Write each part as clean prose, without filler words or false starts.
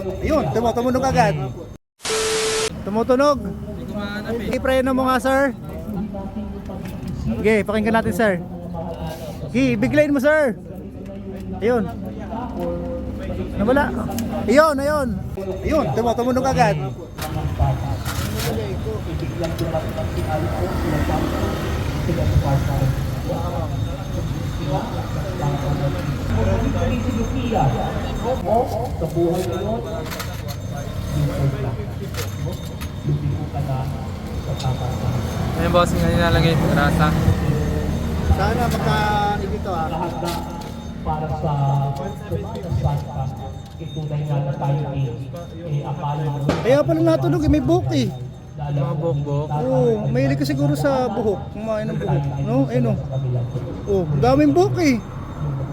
Ayun, tumutunog agad. Tumutunog. I-preno mo nga, sir. Sige, pakinggan natin, sir. Sige, biglayin mo, sir. Ayun. Nawala. Ayun, ayun. Ayun, tumutunog agad. Ayun bossing na nilalagay, rasa. Sana magka-dito para sa itunay na tayo akala mo Kaya pala natunog, may buhok eh. Mga bok-bok. Oo, mahilig ka siguro sa buhok. Kumain ng buhok. No? Ayun o. Oh, daming buhok eh.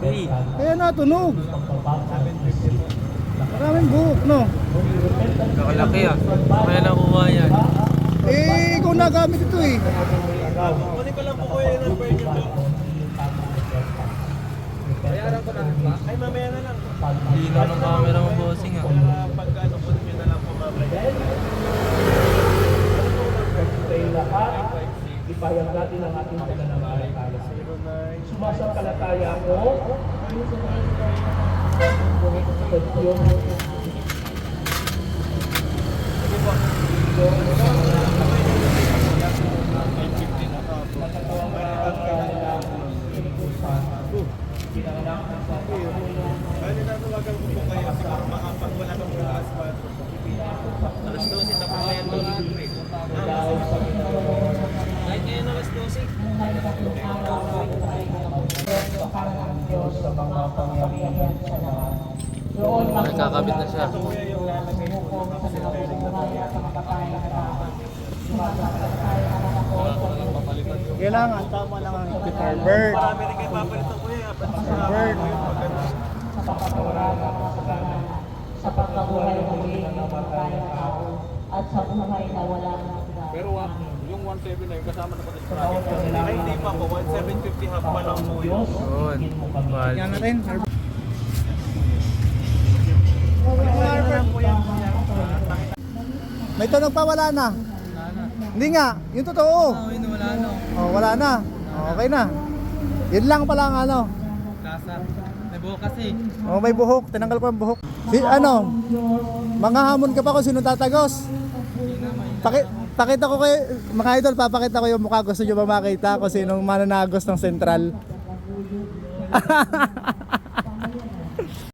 Hey, Kaya natunog. Maraming buhok, no? kakalaki ah. Kaya nakuha yan. Eh, ikaw nagamit ito eh. Kunin ko lang po kuya yung number niyo po. Bayaran ko na ba? Ay, mamaya na lang. Lino ng camera mo bossing ah. Pagkano po niyo na lang po mamaya. kayo lahat ipahayag natin ang ating pananampalataya. Sumasampalataya ako sa Diyos. Bali na tawagan ko po kayo siguro makapag wala kang bukas pa. Alas 12 na po ngayon doon. Kahit ngayon alas 12. Diyos sa mga pangyarihan sa lahat. Doon Nagkakabit na siya. Kailangan tama lang ang Bird. Marami rin kayo papalitan kuya. Bird. sa pagkabuhay ng muli ng mga tao at sa buhay na walang hanggan. Pero yung 1.7 na yung kasama na pati sa ay hindi pa po. 1.750 half pa lang po yun. Yun. Yan Quality. natin. May tunog pa, wala na. Hindi nga, yung totoo. Yun, wala no. Oh, wala na. Oh, okay na. Yun lang pala ang ano. Lasa. May buhok kasi. Oh, may buhok. Tinanggal ko ang buhok. Si ano? Manghahamon ka pa kung sino tatagos. Pakita ko kay mga idol, papakita ko yung mukha. Gusto nyo ba makita kung sinong mananagos ng sentral?